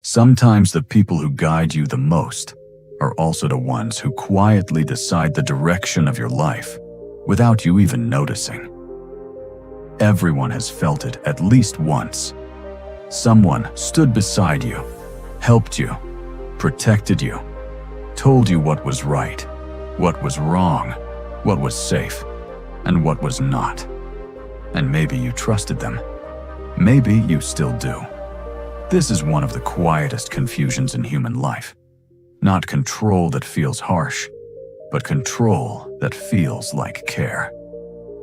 Sometimes the people who guide you the most are also the ones who quietly decide the direction of your life without you even noticing. Everyone has felt it at least once. Someone stood beside you, helped you, protected you, told you what was right, what was wrong, what was safe, and what was not. And maybe you trusted them. Maybe you still do. This is one of the quietest confusions in human life. Not control that feels harsh, but control that feels like care.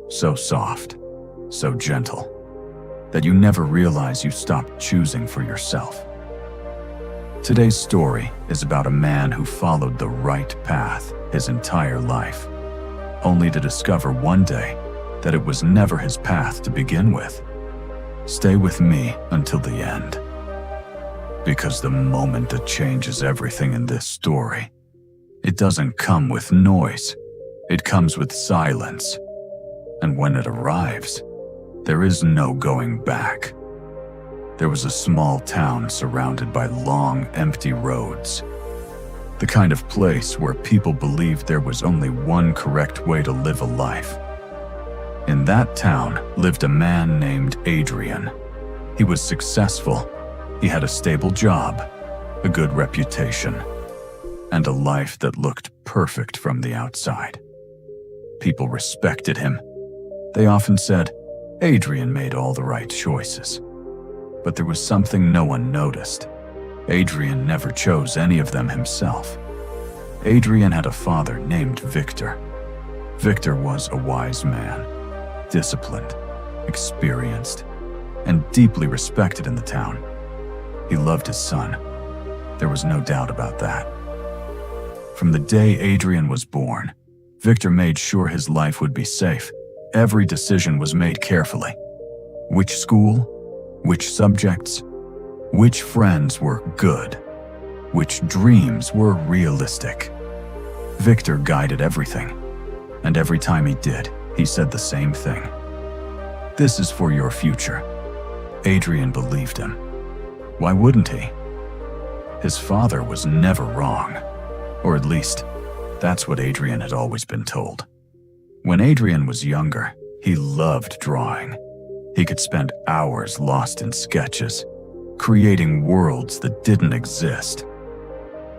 So soft, so gentle, that you never realize you stopped choosing for yourself. Today's story is about a man who followed the right path his entire life, only to discover one day that it was never his path to begin with. Stay with me until the end, because the moment that changes everything in this story, it doesn't come with noise, it comes with silence. And when it arrives, there is no going back. There was a small town surrounded by long, empty roads. The kind of place where people believed there was only one correct way to live a life. In that town lived a man named Adrian. He was successful. He had a stable job, a good reputation, and a life that looked perfect from the outside. People respected him. They often said, Adrian made all the right choices. But there was something no one noticed. Adrian never chose any of them himself. Adrian had a father named Victor. Victor was a wise man, disciplined, experienced, and deeply respected in the town. He loved his son. There was no doubt about that. From the day Adrian was born, Victor made sure his life would be safe. Every decision was made carefully. Which school? Which subjects? Which friends were good? Which dreams were realistic? Victor guided everything, and every time he did, he said the same thing. This is for your future. Adrian believed him. Why wouldn't he? His father was never wrong, or at least, that's what Adrian had always been told. When Adrian was younger, he loved drawing. He could spend hours lost in sketches, creating worlds that didn't exist.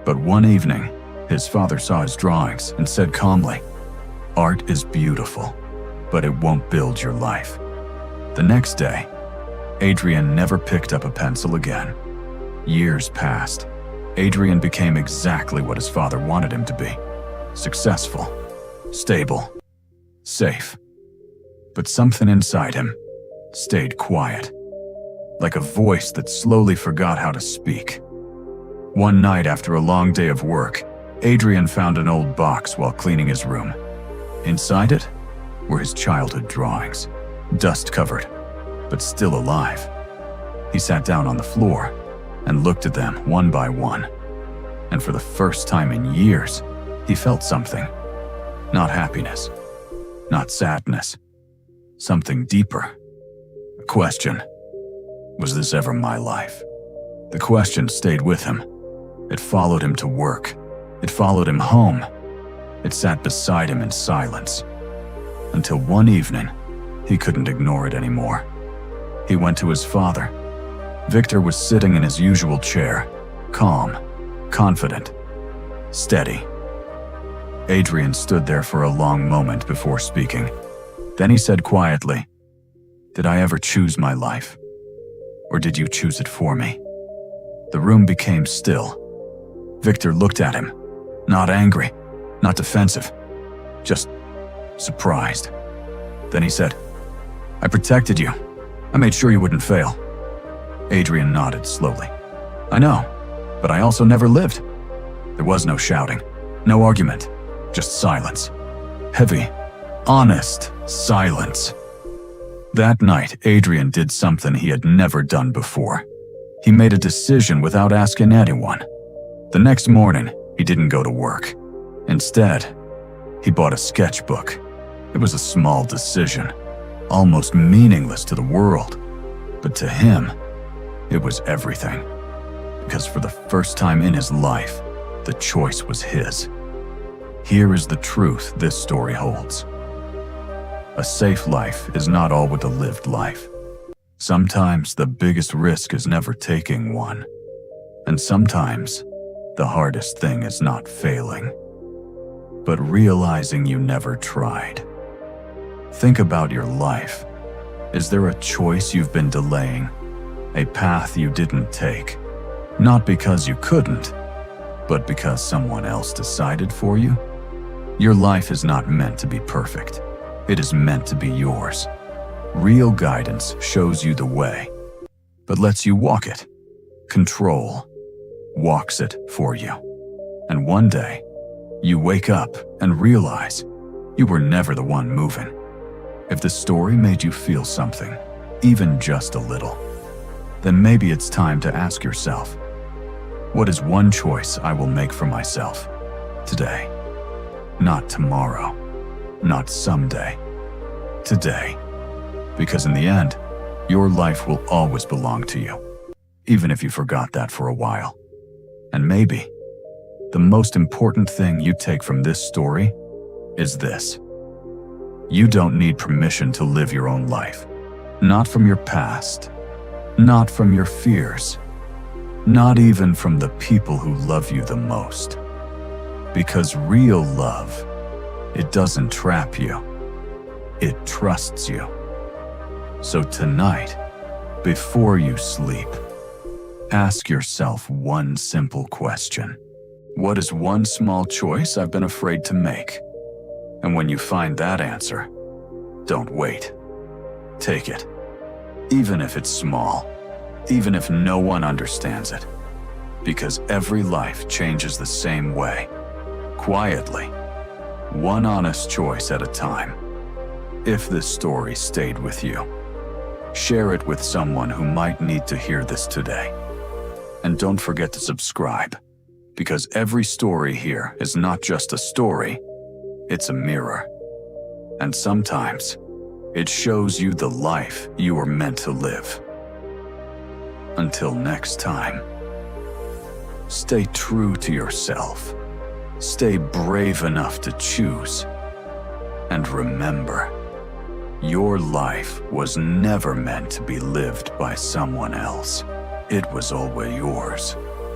But one evening, his father saw his drawings and said calmly, "Art is beautiful, but it won't build your life." The next day, Adrian never picked up a pencil again. Years passed. Adrian became exactly what his father wanted him to be: successful, stable, safe. But something inside him stayed quiet, like a voice that slowly forgot how to speak. One night after a long day of work, Adrian found an old box while cleaning his room. Inside it were his childhood drawings, dust-covered, but still alive. He sat down on the floor and looked at them one by one. And for the first time in years, he felt something. Not happiness, not sadness, something deeper. A question: was this ever my life? The question stayed with him. It followed him to work. It followed him home. It sat beside him in silence. Until one evening, he couldn't ignore it anymore. He went to his father. Victor was sitting in his usual chair, calm, confident, steady. Adrian stood there for a long moment before speaking. Then he said quietly, "Did I ever choose my life? Or did you choose it for me?" The room became still. Victor looked at him, not angry, not defensive, just surprised. Then he said, "I protected you. I made sure you wouldn't fail." Adrian nodded slowly. "I know, but I also never lived." There was no shouting, no argument, just silence. Heavy, honest silence. That night, Adrian did something he had never done before. He made a decision without asking anyone. The next morning, he didn't go to work. Instead, he bought a sketchbook. It was a small decision, almost meaningless to the world. But to him, it was everything. because for the first time in his life, the choice was his. Here is the truth this story holds. A safe life is not always a lived life. Sometimes the biggest risk is never taking one. And sometimes the hardest thing is not failing, but realizing you never tried. Think about your life. Is there a choice you've been delaying? A path you didn't take? Not because you couldn't, but because someone else decided for you? Your life is not meant to be perfect. It is meant to be yours. Real guidance shows you the way, but lets you walk it. Control walks it for you. And one day, you wake up and realize you were never the one moving. If the story made you feel something, even just a little, then maybe it's time to ask yourself, what is one choice I will make for myself today? Not tomorrow, not someday, today. Because in the end, your life will always belong to you, even if you forgot that for a while. And maybe the most important thing you take from this story is this. You don't need permission to live your own life. Not from your past, not from your fears, not even from the people who love you the most. Because real love, it doesn't trap you, it trusts you. So tonight, before you sleep, ask yourself one simple question. What is one small choice I've been afraid to make? And when you find that answer, don't wait. Take it. Even if it's small, even if no one understands it. Because every life changes the same way. Quietly. One honest choice at a time. If this story stayed with you, share it with someone who might need to hear this today. And don't forget to subscribe, because every story here is not just a story, it's a mirror. And sometimes, it shows you the life you were meant to live. Until next time, stay true to yourself. Stay brave enough to choose. And remember, your life was never meant to be lived by someone else. It was always yours.